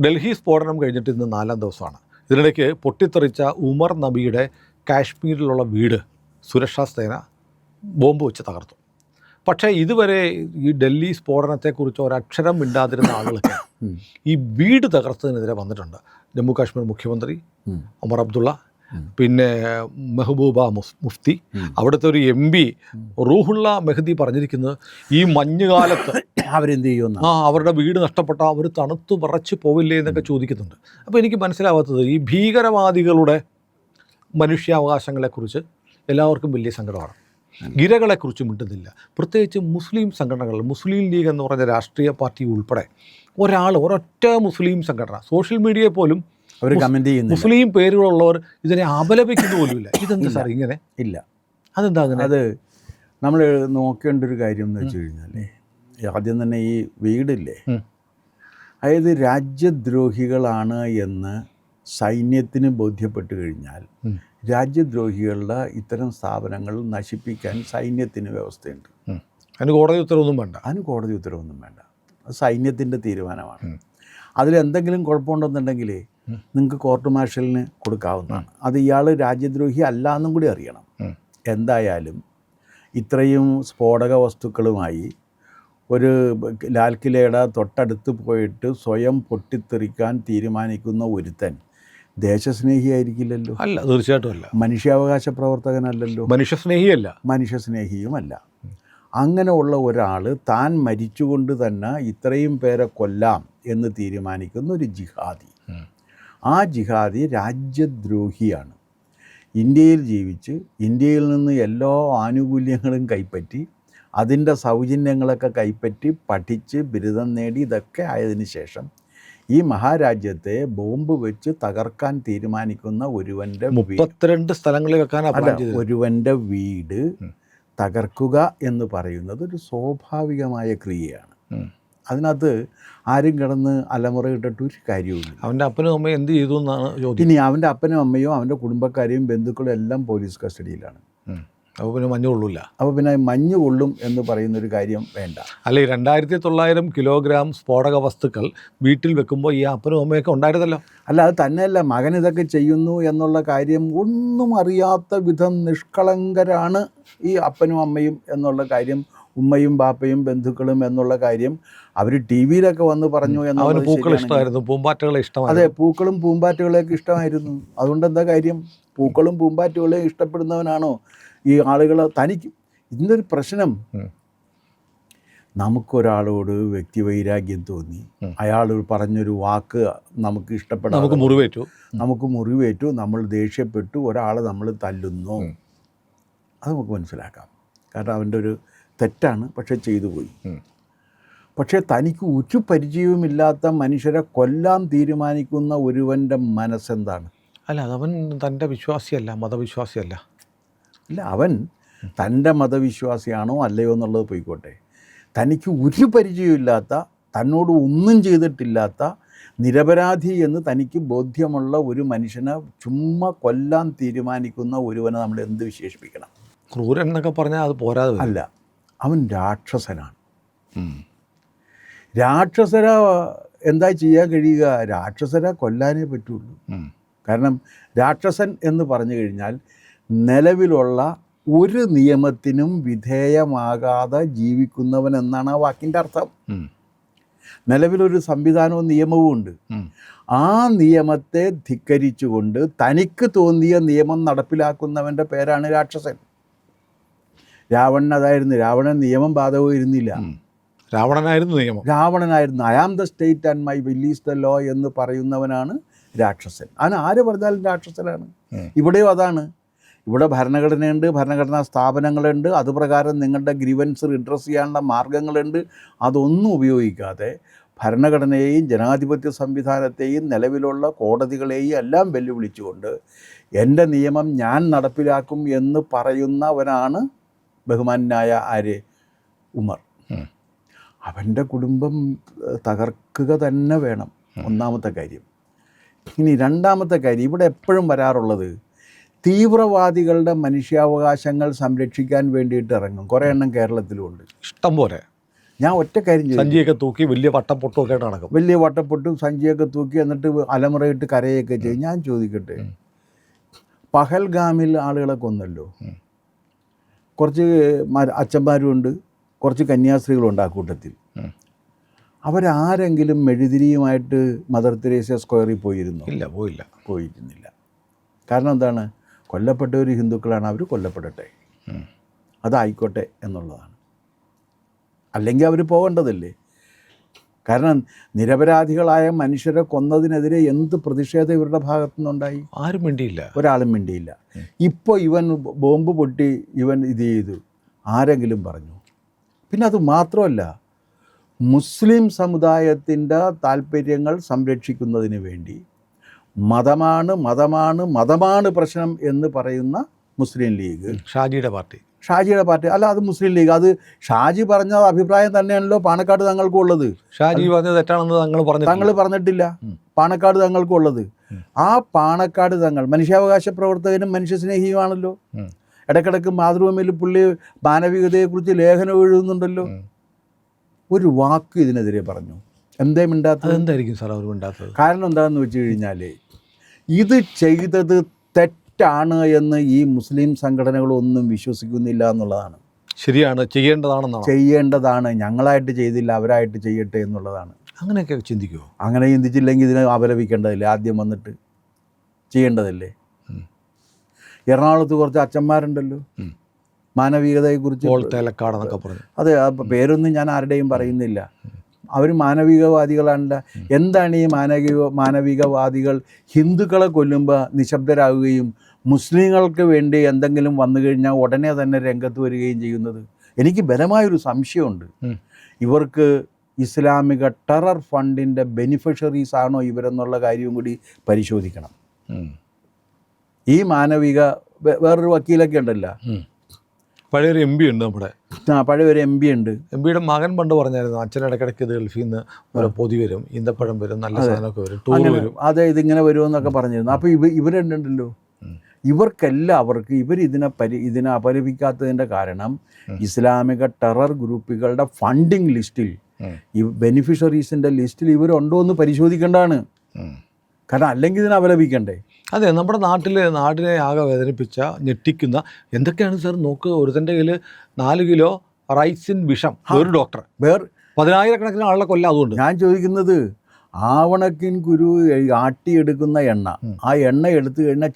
ഡൽഹി സ്ഫോടനം കഴിഞ്ഞിട്ട് ഇന്ന് 4-ാം ദിവസമാണ്. ഇതിനിടയ്ക്ക് പൊട്ടിത്തെറിച്ച ഉമർ നബിയുടെ കാശ്മീരിലുള്ള വീട് സുരക്ഷാ സേന ബോംബ് വെച്ച് തകർത്തു. പക്ഷേ ഇതുവരെ ഈ ഡൽഹി സ്ഫോടനത്തെക്കുറിച്ച് ഒരക്ഷരം മിണ്ടാതിരുന്ന ആളുകൾക്ക് ഈ വീട് തകർത്തതിനെതിരെ വന്നിട്ടുണ്ട്. ജമ്മു കാശ്മീർ മുഖ്യമന്ത്രി ഒമർ അബ്ദുള്ള, പിന്നെ മെഹബൂബ മുഫ്തി, അവിടുത്തെ ഒരു MP റൂഹുള്ള മെഹദി പറഞ്ഞിരിക്കുന്നത് ഈ മഞ്ഞുകാലത്ത് അവരെന്ത് ചെയ്യുമെന്ന്, അവരുടെ വീട് നഷ്ടപ്പെട്ട അവർ തണുത്തു പറച്ച് പോവില്ലേ എന്നൊക്കെ ചോദിക്കുന്നുണ്ട്. അപ്പോൾ എനിക്ക് മനസ്സിലാവാത്തത് ഈ ഭീകരവാദികളുടെ മനുഷ്യാവകാശങ്ങളെക്കുറിച്ച് എല്ലാവർക്കും വലിയ സങ്കടമാണ്. ഇരകളെക്കുറിച്ച് മിണ്ടുന്നില്ല. പ്രത്യേകിച്ച് മുസ്ലിം സംഘടനകൾ, മുസ്ലിം ലീഗ് എന്ന് പറഞ്ഞ രാഷ്ട്രീയ പാർട്ടി ഉൾപ്പെടെ ഒരൊറ്റ മുസ്ലിം സംഘടന സോഷ്യൽ മീഡിയയിൽ പോലും അവർ കമൻറ്റ് ചെയ്യുന്നു. മുസ്ലിം പേരുകളുള്ളവർ ഇതിനെ അപലപിക്കുന്ന പോലുമില്ല. ഇതെന്താ സാർ ഇങ്ങനെ? ഇല്ല, അതെന്താ അങ്ങനെ? അത് നമ്മൾ നോക്കേണ്ട ഒരു കാര്യം എന്ന് വെച്ച് കഴിഞ്ഞാൽ, ആദ്യം തന്നെ ഈ വീടില്ലേ, അതായത് രാജ്യദ്രോഹികളാണ് എന്ന് സൈന്യത്തിന് ബോധ്യപ്പെട്ട് കഴിഞ്ഞാൽ രാജ്യദ്രോഹികളുടെ ഇത്തരം സ്ഥാപനങ്ങൾ നശിപ്പിക്കാൻ സൈന്യത്തിന് വ്യവസ്ഥയുണ്ട്. അതിന് കോടതി ഉത്തരവൊന്നും വേണ്ട. അത് സൈന്യത്തിൻ്റെ തീരുമാനമാണ്. അതിലെന്തെങ്കിലും കുഴപ്പമുണ്ടെന്നുണ്ടെങ്കിൽ നിങ്ങൾക്ക് കോർട്ട് മാർഷലിന് കൊടുക്കാവുന്നതാണ്. അത് ഇയാൾ രാജ്യദ്രോഹി അല്ല എന്നും കൂടി അറിയണം. എന്തായാലും ഇത്രയും സ്ഫോടക വസ്തുക്കളുമായി ഒരു ലാൽ കിലയുടെ തൊട്ടടുത്ത് പോയിട്ട് സ്വയം പൊട്ടിത്തെറിക്കാൻ തീരുമാനിക്കുന്ന ഒരുത്തൻ ദേശസ്നേഹിയായിരിക്കില്ലല്ലോ. അല്ല, തീർച്ചയായിട്ടും അല്ല. മനുഷ്യാവകാശ പ്രവർത്തകനല്ലല്ലോ, മനുഷ്യസ്നേഹിയുമല്ല. അങ്ങനെയുള്ള ഒരാൾ താൻ മരിച്ചുകൊണ്ട് തന്നെ ഇത്രയും പേരെ കൊല്ലാം എന്ന് തീരുമാനിക്കുന്ന ഒരു ജിഹാദി, ആ ജിഹാദി രാജ്യദ്രോഹിയാണ്. ഇന്ത്യയിൽ ജീവിച്ച് ഇന്ത്യയിൽ നിന്ന് എല്ലാ ആനുകൂല്യങ്ങളും കൈപ്പറ്റി അതിൻ്റെ സൗജന്യങ്ങളൊക്കെ കൈപ്പറ്റി പഠിച്ച് ബിരുദം നേടി ഇതൊക്കെ ആയതിനു ശേഷം ഈ മഹാരാജ്യത്തെ ബോംബ് വെച്ച് തകർക്കാൻ തീരുമാനിക്കുന്ന ഒരുവൻ്റെ 32 സ്ഥലങ്ങളിൽ ഒരുവൻ്റെ വീട് തകർക്കുക എന്ന് പറയുന്നത് ഒരു സ്വാഭാവികമായ ക്രിയയാണ്. അതിനകത്ത് ആരും കിടന്ന് അലമുറയിട്ടിട്ട് ഒരു കാര്യവുമില്ല. അവൻ്റെ അപ്പനും അമ്മയും എന്ത് ചെയ്തു എന്നാണ് ചോദ്യം. ഇനി അവൻ്റെ അപ്പനും അമ്മയും അവൻ്റെ കുടുംബക്കാരെയും ബന്ധുക്കളും എല്ലാം പോലീസ് കസ്റ്റഡിയിലാണ്. അപ്പോൾ പിന്നെ മഞ്ഞ് കൊള്ളൂല. അപ്പോൾ പിന്നെ മഞ്ഞ് കൊള്ളും എന്ന് പറയുന്നൊരു കാര്യം വേണ്ട. അല്ല, 2900 കിലോഗ്രാം സ്ഫോടക വസ്തുക്കൾ വീട്ടിൽ വെക്കുമ്പോൾ ഈ അപ്പനും അമ്മയൊക്കെ ഉണ്ടായിരുന്നല്ലോ. അല്ല, അത് തന്നെയല്ല, മകൻ ഇതൊക്കെ ചെയ്യുന്നു എന്നുള്ള കാര്യം ഒന്നും അറിയാത്ത വിധം നിഷ്കളങ്കരാണ് ഈ അപ്പനും അമ്മയും എന്നുള്ള കാര്യം, ഉമ്മയും ബാപ്പയും ബന്ധുക്കളും എന്നുള്ള കാര്യം അവർ TV-യിലൊക്കെ വന്ന് പറഞ്ഞു. അവന് പൂക്കൾ ഇഷ്ടമായിരുന്നു, പൂമ്പാറ്റകളെ ഇഷ്ടമായിരുന്നു. അതെ, പൂക്കളും പൂമ്പാറ്റകളെയൊക്കെ ഇഷ്ടമായിരുന്നു. അതുകൊണ്ട് എന്താ കാര്യം? പൂക്കളും പൂമ്പാറ്റകളെയും ഇഷ്ടപ്പെടുന്നവനാണോ ഈ ആളുകൾ? തനിക്ക് ഇതിൻ്റെ ഒരു പ്രശ്നം, നമുക്കൊരാളോട് വ്യക്തിവൈരാഗ്യം തോന്നി, അയാൾ പറഞ്ഞൊരു വാക്ക് നമുക്ക് ഇഷ്ടപ്പെടാം, നമുക്ക് മുറിവേറ്റു, നമ്മൾ ദേഷ്യപ്പെട്ടു, ഒരാളെ നമ്മൾ തല്ലുന്നു, അത് നമുക്ക് മനസ്സിലാക്കാം. കാരണം അവൻ്റെ ഒരു തെറ്റാണ്, പക്ഷെ ചെയ്തു പോയി. പക്ഷേ തനിക്ക് ഒരു പരിചയവുമില്ലാത്ത മനുഷ്യരെ കൊല്ലാൻ തീരുമാനിക്കുന്ന ഒരുവൻ്റെ മനസ്സെന്താണ്? അല്ല, അതവൻ തൻ്റെ വിശ്വാസിയല്ല, മതവിശ്വാസിയല്ല. ഇല്ല, അവൻ തൻ്റെ മതവിശ്വാസിയാണോ അല്ലയോ എന്നുള്ളത് പോയിക്കോട്ടെ, തനിക്ക് ഒരു പരിചയമില്ലാത്ത, തന്നോട് ഒന്നും ചെയ്തിട്ടില്ലാത്ത, നിരപരാധി എന്ന് തനിക്ക് ബോധ്യമുള്ള ഒരു മനുഷ്യനെ ചുമ്മാ കൊല്ലാൻ തീരുമാനിക്കുന്ന ഒരുവനെ നമ്മൾ എന്ത് വിശേഷിപ്പിക്കണം? ക്രൂരൻ എന്നൊക്കെ പറഞ്ഞാൽ അത് പോരാതെ അല്ല, അവൻ രാക്ഷസനാണ്. രാക്ഷസര എന്താ ചെയ്യാൻ കഴിയുക? രാക്ഷസര കൊല്ലാനേ പറ്റുള്ളൂ. കാരണം രാക്ഷസൻ എന്ന് പറഞ്ഞു കഴിഞ്ഞാൽ നിലവിലുള്ള ഒരു നിയമത്തിനും വിധേയമാകാതെ ജീവിക്കുന്നവൻ എന്നാണ് ആ വാക്കിൻ്റെ അർത്ഥം. നിലവിലൊരു സംവിധാനവും നിയമവും ഉണ്ട്. ആ നിയമത്തെ ധിക്കരിച്ചുകൊണ്ട് തനിക്ക് തോന്നിയ നിയമം നടപ്പിലാക്കുന്നവൻ്റെ പേരാണ് രാക്ഷസൻ. രാവണൻ അതായിരുന്നു. രാവണൻ നിയമം ബാധകമായിരുന്നില്ല, രാവണനായിരുന്നു. I am the state and my will is the law എന്ന് പറയുന്നവനാണ് രാക്ഷസൻ. അവൻ ആര് പറഞ്ഞാലും രാക്ഷസനാണ്. ഇവിടെയും അതാണ്. ഇവിടെ ഭരണഘടനയുണ്ട്, ഭരണഘടനാ സ്ഥാപനങ്ങളുണ്ട്, അതുപ്രകാരം നിങ്ങളുടെ ഗ്രീവൻസ് റിഡ്രസ് ചെയ്യാനുള്ള മാർഗങ്ങളുണ്ട്. അതൊന്നും ഉപയോഗിക്കാതെ ഭരണഘടനയെയും ജനാധിപത്യ സംവിധാനത്തെയും നിലവിലുള്ള കോടതികളെയും എല്ലാം വെല്ലുവിളിച്ചുകൊണ്ട് എൻ്റെ നിയമം ഞാൻ നടപ്പിലാക്കും എന്ന് പറയുന്നവനാണ് ബഹുമാനായ ആര്? ഉമർ. അവൻ്റെ കുടുംബം തകർക്കുക തന്നെ വേണം, ഒന്നാമത്തെ കാര്യം. ഇനി രണ്ടാമത്തെ കാര്യം, ഇവിടെ എപ്പോഴും വരാറുള്ളത് തീവ്രവാദികളുടെ മനുഷ്യാവകാശങ്ങൾ സംരക്ഷിക്കാൻ വേണ്ടിയിട്ട് ഇറങ്ങും. കുറേ എണ്ണം കേരളത്തിലുമുണ്ട്, ഇഷ്ടം പോലെ. ഞാൻ ഒറ്റ കാര്യം ചെയ്തു, സഞ്ചിയൊക്കെ തൂക്കി വലിയ വട്ടപ്പൊട്ടും ഒക്കെ ആയിട്ട് നടക്കും. വലിയ വട്ടപ്പൊട്ടും സഞ്ചിയൊക്കെ തൂക്കി എന്നിട്ട് അലമുറയിട്ട് കരയൊക്കെ ചെയ്യും. ഞാൻ ചോദിക്കട്ടെ, പഹൽഗാമിൽ ആളുകളെ കൊന്നല്ലോ, കുറച്ച് അച്ഛന്മാരുമുണ്ട്, കുറച്ച് കന്യാസ്ത്രീകളുണ്ട് ആ കൂട്ടത്തിൽ. അവരാരെങ്കിലും മെഴുതിരിയുമായിട്ട് മദർ തെരേസ സ്ക്വയറിൽ പോയിരുന്നോ? ഇല്ല, പോയിരുന്നില്ല. കാരണം എന്താണ്? കൊല്ലപ്പെട്ടവർ ഹിന്ദുക്കളാണ്, അവർ കൊല്ലപ്പെടട്ടെ, അതായിക്കോട്ടെ എന്നുള്ളതാണ്. അല്ലെങ്കിൽ അവർ പോകേണ്ടതല്ലേ? കാരണം നിരപരാധികളായ മനുഷ്യരെ കൊന്നതിനെതിരെ എന്ത് പ്രതിഷേധം ഇവരുടെ ഭാഗത്തു നിന്നുണ്ടായി? ആരും മിണ്ടിയില്ല, ഒരാളും മിണ്ടിയില്ല. ഇപ്പോൾ ഇവൻ ബോംബ് പൊട്ടി ഇവൻ ഇത് ചെയ്തു, ആരെങ്കിലും പറഞ്ഞു? പിന്നെ അത് മാത്രമല്ല, മുസ്ലിം സമുദായത്തിൻ്റെ താല്പര്യങ്ങൾ സംരക്ഷിക്കുന്നതിന് വേണ്ടി മതമാണ് പ്രശ്നം എന്ന് പറയുന്ന മുസ്ലിം ലീഗ്, ഷാജിയുടെ പാർട്ടി അല്ല, അത് മുസ്ലിം ലീഗ്. അത് ഷാജി പറഞ്ഞ അഭിപ്രായം തന്നെയാണല്ലോ പാണക്കാട് തങ്ങൾക്കും ഉള്ളത്. ഷാജി പറഞ്ഞത് തെറ്റാണെന്ന് തങ്ങൾ പറഞ്ഞിട്ടില്ല. പാണക്കാട് തങ്ങൾക്കും ഉള്ളത്. ആ പാണക്കാട് തങ്ങൾ മനുഷ്യാവകാശ പ്രവർത്തകനും മനുഷ്യസ്നേഹിയുമാണല്ലോ. ഇടയ്ക്കിടയ്ക്ക് മാതൃഭൂമിയിൽ പുള്ളി മാനവികതയെക്കുറിച്ച് ലേഖനം എഴുതുന്നുണ്ടല്ലോ. ഒരു വാക്ക് ഇതിനെതിരെ പറഞ്ഞു. എന്തേ മിണ്ടാത്തത്? എന്തായിരിക്കും സാർ അവർ മിണ്ടാത്തത്? കാരണം എന്താണെന്ന് വെച്ച് കഴിഞ്ഞാൽ, ഇത് ചെയ്തത് തെറ്റാണ് എന്ന് ഈ മുസ്ലിം സംഘടനകളൊന്നും വിശ്വസിക്കുന്നില്ല എന്നുള്ളതാണ്. ശരിയാണ്, ചെയ്യേണ്ടതാണ്, ഞങ്ങളായിട്ട് ചെയ്തില്ല അവരായിട്ട് ചെയ്യട്ടെ എന്നുള്ളതാണ്. അങ്ങനെയൊക്കെ ചിന്തിക്കുമോ? അങ്ങനെ ചിന്തിച്ചില്ലെങ്കിൽ ഇതിനെ അപലപിക്കേണ്ടതില്ലേ? ആദ്യം വന്നിട്ട് ചെയ്യേണ്ടതല്ലേ? എറണാകുളത്ത് കുറച്ച് അച്ഛന്മാരുണ്ടല്ലോ മാനവികതയെക്കുറിച്ച്, അതെ, പേരൊന്നും ഞാൻ ആരുടെയും പറയുന്നില്ല, അവർ മാനവികവാദികളാണല്ല. എന്താണ് ഈ മാനവികവാദികൾ ഹിന്ദുക്കളെ കൊല്ലുമ്പോൾ നിശബ്ദരാകുകയും മുസ്ലിങ്ങൾക്ക് വേണ്ടി എന്തെങ്കിലും വന്നു കഴിഞ്ഞാൽ ഉടനെ തന്നെ രംഗത്ത് വരികയും ചെയ്യുന്നത്? എനിക്ക് ബലമായൊരു സംശയമുണ്ട്, ഇവർക്ക് ഇസ്ലാമിക ടെറർ ഫണ്ടിൻ്റെ ബെനിഫിഷ്യറീസ് ആണോ ഇവരെന്നുള്ള കാര്യവും കൂടി പരിശോധിക്കണം. ഈ വേറൊരു വക്കീലൊക്കെ ഉണ്ടല്ലോ, പഴയൊരു MP ഉണ്ട് നമ്മുടെ, പഴയൊരു MP ഉണ്ട്. MPയുടെ മകൻ പണ്ട് പറഞ്ഞായിരുന്നു, അച്ഛൻ ഇടയ്ക്കിടയ്ക്ക് ഇത് ഗൾഫിൽ നിന്ന് ഓരോ പൊതി വരും, ഈന്തപ്പഴം വരും, നല്ല സാധനമൊക്കെ വരും, ടൂർ വരും, അതെ, ഇതിങ്ങനെ വരുമെന്നൊക്കെ പറഞ്ഞിരുന്നു. അപ്പോൾ ഇവരുണ്ടല്ലോ, ഇവർക്കെല്ലാവർക്കും ഇതിനെ അപലപിക്കാത്തതിൻ്റെ കാരണം ഇസ്ലാമിക ടെറർ ഗ്രൂപ്പുകളുടെ ഫണ്ടിങ് ലിസ്റ്റിൽ, ഈ ബെനിഫിഷ്യറീസിൻ്റെ ലിസ്റ്റിൽ ഇവരുണ്ടോ എന്ന് പരിശോധിക്കേണ്ടതാണ്. കാരണം അല്ലെങ്കിൽ ഇതിനെ അപലപിക്കണ്ടേ? അതെ, നമ്മുടെ നാടിനെ ആകെ വേദനിപ്പിച്ച, ഞെട്ടിക്കുന്ന എന്തൊക്കെയാണ് സാർ നോക്ക്. ഒരുത്തൻ്റെ കയ്യിൽ 4 കിലോ റൈസിൻ വിഷം, ഒരു ഡോക്ടർ, 10,000 ആളുടെ കൊല്ലം. അതുകൊണ്ട് ഞാൻ ചോദിക്കുന്നത്, ആവണക്കിൻ കുരു ആട്ടിയെടുക്കുന്ന എണ്ണ, ആ എണ്ണ എടുത്തു കഴിഞ്ഞാൽ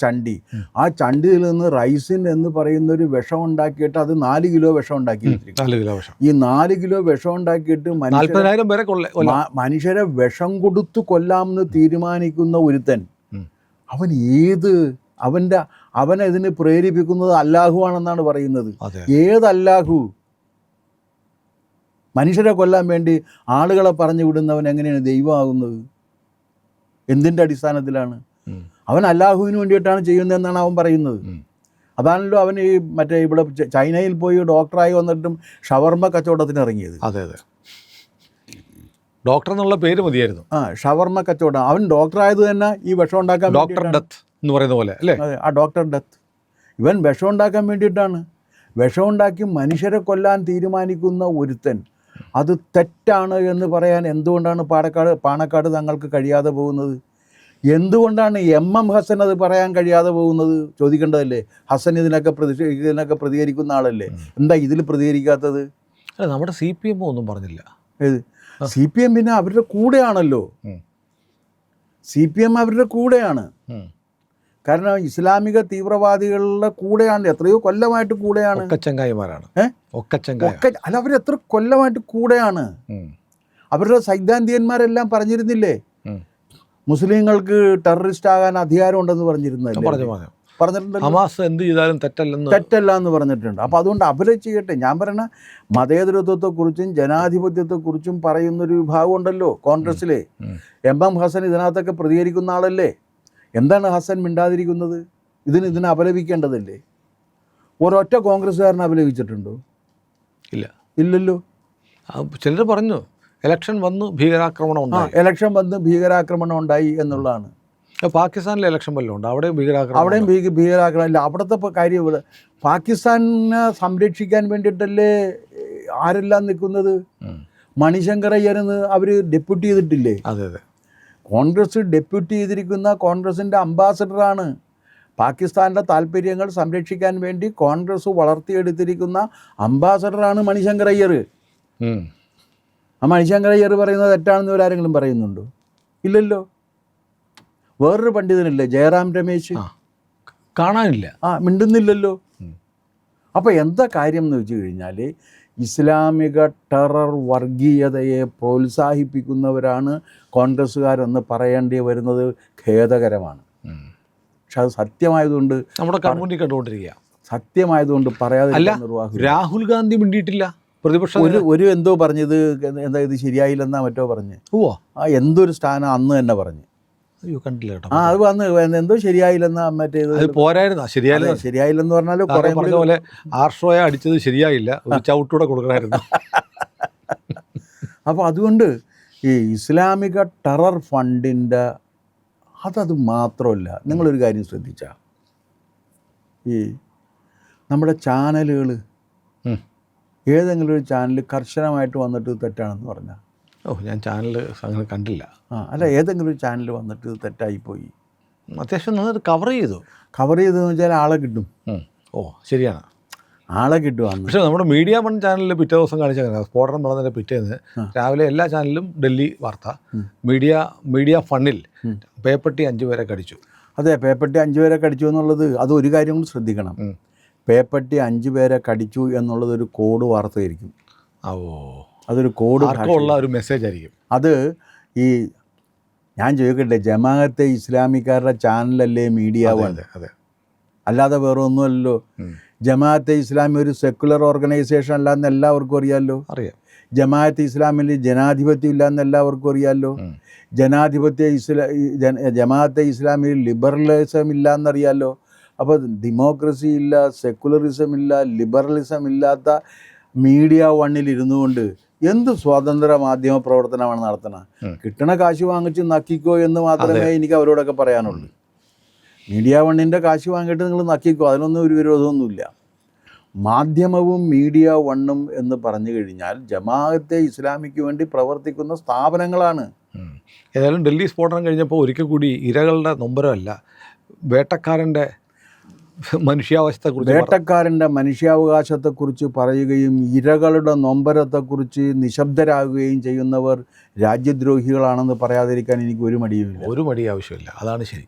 ആ ചണ്ടിയിൽ നിന്ന് റൈസിൻ എന്ന് പറയുന്ന ഒരു വിഷം ഉണ്ടാക്കിയിട്ട് അത് 4 കിലോ വിഷം ഉണ്ടാക്കി. 4 കിലോ വിഷം, ഈ 4 കിലോ വിഷം ഉണ്ടാക്കിയിട്ട് 40,000 പേരെ മനുഷ്യരെ വിഷം കൊടുത്തു കൊല്ലാമെന്ന് തീരുമാനിക്കുന്ന ഒരുത്തൻ, അവനെ ഇതിന് പ്രേരിപ്പിക്കുന്നത് അല്ലാഹു ആണെന്നാണ് പറയുന്നത്. ഏത് അല്ലാഹു? മനുഷ്യരെ കൊല്ലാൻ വേണ്ടി ആളുകളെ പറഞ്ഞു വിടുന്നവൻ എങ്ങനെയാണ് ദൈവമാകുന്നത്? എന്തിൻ്റെ അടിസ്ഥാനത്തിലാണ്? അവൻ അല്ലാഹുവിന് വേണ്ടിയിട്ടാണ് ചെയ്യുന്നതെന്നാണ് അവൻ പറയുന്നത്. അതാണല്ലോ അവൻ ഈ ഇവിടെ ചൈനയിൽ പോയി ഡോക്ടറായി വന്നിട്ടും ഷവർമ്മ കച്ചവടത്തിന് ഇറങ്ങിയത്. അതെ, ഡോക്ടർ എന്നുള്ള പേര് മതിയായിരുന്നു. ഷവർമ്മ കച്ചവടം. അവൻ ഡോക്ടറായത് തന്നെ ഈ വിഷം ഉണ്ടാക്കാൻ, ഡോക്ടർ ഡെത്ത് എന്ന് പറയുന്ന പോലെ അല്ലേ? അതെ, ആ ഡോക്ടർ ഡെത്ത്. ഇവൻ വിഷം ഉണ്ടാക്കാൻ വേണ്ടിയിട്ടാണ്. വിഷം ഉണ്ടാക്കി മനുഷ്യരെ കൊല്ലാൻ തീരുമാനിക്കുന്ന ഒരുത്തൻ, അത് തെറ്റാണ് എന്ന് പറയാൻ എന്തുകൊണ്ടാണ് പാണക്കാട് തങ്ങൾക്ക് കഴിയാതെ പോകുന്നത്? എന്തുകൊണ്ടാണ് MM ഹസൻ അത് പറയാൻ കഴിയാതെ പോകുന്നത്? ചോദിക്കേണ്ടതല്ലേ? ഹസൻ ഇതിനൊക്കെ പ്രതികരിക്കുന്ന ആളല്ലേ, എന്താ ഇതിൽ പ്രതികരിക്കാത്തത്? നമ്മുടെ CPM ഒന്നും പറഞ്ഞില്ല. ഏത് CPM? പിന്നെ അവരുടെ കൂടെയാണല്ലോ. CPM അവരുടെ കൂടെയാണ്. കാരണം ഇസ്ലാമിക തീവ്രവാദികളുടെ കൂടെയാണ്, എത്രയോ കൊല്ലമായിട്ട് കൂടെയാണ്. അല്ല, അവരെത്ര കൊല്ലമായിട്ട് കൂടെയാണ്. അവരുടെ സൈദ്ധാന്തികന്മാരെല്ലാം പറഞ്ഞിരുന്നില്ലേ മുസ്ലിങ്ങൾക്ക് ടെററിസ്റ്റ് ആകാൻ അധികാരമുണ്ടെന്ന് പറഞ്ഞിരുന്നല്ലേ? ഹമാസ് എന്ത് ചെയ്താലും തെറ്റല്ല എന്ന് പറഞ്ഞിട്ടുണ്ട്. അപ്പോൾ അതുകൊണ്ട് അവരെ ചെയ്യട്ടെ. ഞാൻ പറയണ മതേതരത്വത്തെക്കുറിച്ചും ജനാധിപത്യത്തെക്കുറിച്ചും പറയുന്നൊരു വിഭാഗം ഉണ്ടല്ലോ കോൺഗ്രസ്സിലെ. MM ഹസൻ ഇതിനകത്തൊക്കെ പ്രതികരിക്കുന്ന ആളല്ലേ? എന്താണ് ഹസൻ മിണ്ടാതിരിക്കുന്നത്? ഇതിനെ അപലപിക്കേണ്ടതല്ലേ? ഒരൊറ്റ കോൺഗ്രസ്സുകാരനെ അപലപിച്ചിട്ടുണ്ടോ? ഇല്ലല്ലോ. ചിലർ പറഞ്ഞു ഇലക്ഷൻ വന്നു ഭീകരാക്രമണം ഉണ്ടായി എന്നുള്ളതാണ്. പാകിസ്ഥാനിലെ ഇലക്ഷൻ വല്ലതും ഉണ്ട്, അവിടെയും ഭീകരാക്രമണം ഇല്ല. അവിടുത്തെ കാര്യം പാകിസ്ഥാനെ സംരക്ഷിക്കാൻ വേണ്ടിയിട്ടല്ലേ ആരെല്ലാം നിൽക്കുന്നത്? മണിശങ്കർ അയ്യരെന്ന് അവർ ഡെപ്യൂട്ടി ചെയ്തിട്ടില്ലേ? അതെ അതെ. കോൺഗ്രസ് ഡെപ്യൂട്ടി ചെയ്തിരിക്കുന്ന കോൺഗ്രസിൻ്റെ അംബാസഡറാണ്. പാകിസ്ഥാൻ്റെ താല്പര്യങ്ങൾ സംരക്ഷിക്കാൻ വേണ്ടി കോൺഗ്രസ് വളർത്തിയെടുത്തിരിക്കുന്ന അംബാസഡറാണ് മണിശങ്കർ അയ്യർ. ആ മണിശങ്കർ അയ്യർ പറയുന്നത് തെറ്റാണെന്ന് ഇവരാരെങ്കിലും പറയുന്നുണ്ടോ? ഇല്ലല്ലോ. വേറൊരു പണ്ഡിതനില്ലേ ജയറാം രമേശ്, കാണാനില്ല, മിണ്ടുന്നില്ലല്ലോ. അപ്പോൾ എന്താ കാര്യം എന്ന് വെച്ച് കഴിഞ്ഞാൽ ഇസ്ലാമിക ടെറർ വർഗീയതയെ പ്രോത്സാഹിപ്പിക്കുന്നവരാണ് കോൺഗ്രസ്സുകാരെന്ന് പറയേണ്ടി വരുന്നത് ഖേദകരമാണ്. പക്ഷെ അത് സത്യമായതുകൊണ്ട് നമ്മുടെ കൺമുന്നിൽ കണ്ടുകൊണ്ടിരിക്കുക. സത്യമായതുകൊണ്ട് പറയാതെ നിർവാഹം. രാഹുൽ ഗാന്ധി മിണ്ടിയിട്ടില്ല. പ്രതിപക്ഷം ഒരു എന്തോ പറഞ്ഞത്, എന്താ ഇത് ശരിയായില്ലെന്നാ മറ്റോ പറഞ്ഞ്. എന്തൊരു സ്ഥാനം അന്ന് തന്നെ പറഞ്ഞു. അയ്യോ, കണ്ടില്ല കേട്ടോ. അത് വന്ന് എന്തോ ശരിയായില്ലെന്നാ മറ്റേത്. പോരായിരുന്ന ശരിയായില്ലെന്ന് പറഞ്ഞാൽ പറഞ്ഞ പോലെ ആർഷോയെ അടിച്ചത് ശരിയായില്ല, ഒരു ചവിട്ടൂടെ കൊടുക്കണമായിരുന്നു. അപ്പോൾ അതുകൊണ്ട് ഈ ഇസ്ലാമിക ടെറർ ഫണ്ടിൻ്റെ അതത് മാത്രമല്ല. നിങ്ങളൊരു കാര്യം ശ്രദ്ധിച്ചാൽ ഈ നമ്മുടെ ചാനലുകൾ, ഏതെങ്കിലും ഒരു ചാനൽ കർശനമായിട്ട് വന്നിട്ട് തെറ്റാണെന്ന് പറഞ്ഞാൽ, ഞാൻ ചാനൽ അങ്ങനെ കണ്ടില്ല. അല്ല, ഏതെങ്കിലും ഒരു ചാനൽ വന്നിട്ട് തെറ്റായിപ്പോയി, അത്യാവശ്യം നന്നായിട്ട് കവർ ചെയ്തെന്ന് വെച്ചാൽ ആളെ കിട്ടും. ശരിയാണ്, ആളെ കിട്ടുവാണ്. പക്ഷേ നമ്മുടെ മീഡിയ വൺ ചാനലിൽ പിറ്റേ ദിവസം കാണിച്ച സ്ഫോടനം നടന്നതിൻ്റെ പിറ്റേന്ന് രാവിലെ എല്ലാ ചാനലിലും ഡൽഹി വാർത്ത. മീഡിയ ഫണ്ണിൽ പേപ്പട്ടി 5 പേരെ കടിച്ചു. അതെ, പേപ്പട്ടി 5 പേരെ കടിച്ചു എന്നുള്ളത്, അത് ഒരു കാര്യം കൂടി ശ്രദ്ധിക്കണം. പേപ്പട്ടി 5 പേരെ കടിച്ചു എന്നുള്ളത് ഒരു കോഡ് വാർത്തയായിരിക്കും. അതൊരു കോഡ് ഉള്ള ഒരു മെസ്സേജ് ആയിരിക്കും. അത് ഈ ഞാൻ ചോദിക്കട്ടെ, ജമാഅത്തെ ഇസ്ലാമിക്കാരുടെ ചാനലല്ലേ മീഡിയ വൺ? അതെ, അല്ലാതെ വേറെ ഒന്നുമല്ലല്ലോ. ജമാഅത്തെ ഇസ്ലാമി ഒരു സെക്കുലർ ഓർഗനൈസേഷൻ അല്ലാന്ന് എല്ലാവർക്കും അറിയാമല്ലോ. ജമാഅത്തെ ഇസ്ലാമിൽ ജനാധിപത്യം ഇല്ലയെന്ന് എല്ലാവർക്കും അറിയാമല്ലോ. ജമാഅത്തെ ഇസ്ലാമിൽ ലിബറലിസം ഇല്ലയെന്നറിയാമല്ലോ. അപ്പോൾ ഡെമോക്രസി ഇല്ല, സെക്കുലറിസം ഇല്ല, ലിബറലിസം ഇല്ലാത്ത മീഡിയ വണ്ണിൽ ഇരുന്നു കൊണ്ട് എന്ത് സ്വതന്ത്ര മാധ്യമ പ്രവർത്തനമാണ് നടത്തുന്നത്? കിട്ടണ കാശ് വാങ്ങിച്ച് നക്കിക്കോ എന്ന് മാത്രമേ എനിക്ക് അവരോടൊക്കെ പറയാനുള്ളൂ. മീഡിയ വണ്ണിൻ്റെ കാശ് വാങ്ങിയിട്ട് നിങ്ങൾ നക്കിക്കോ, അതിനൊന്നും ഒരു വിരോധമൊന്നുമില്ല. മാധ്യമവും മീഡിയ വണ്ണും എന്ന് പറഞ്ഞു കഴിഞ്ഞാൽ ജമാഅത്തെ ഇസ്ലാമിക്ക് വേണ്ടി പ്രവർത്തിക്കുന്ന സ്ഥാപനങ്ങളാണ്. ഏതായാലും ഡൽഹി സ്ഫോടനം കഴിഞ്ഞപ്പോൾ ഒരിക്കൽ കൂടി ഇരകളുടെ നൊമ്പരമല്ല, വേട്ടക്കാരൻ്റെ മനുഷ്യാവകാശത്തെക്കുറിച്ച് പറയുകയും ഇരകളുടെ നൊമ്പരത്തെക്കുറിച്ച് നിശബ്ദരാകുകയും ചെയ്യുന്നവർ രാജ്യദ്രോഹികളാണെന്ന് പറയാതിരിക്കാൻ എനിക്ക് ഒരു മടിയുമില്ല. ഒരു മടി ആവശ്യമില്ല, അതാണ് ശരി.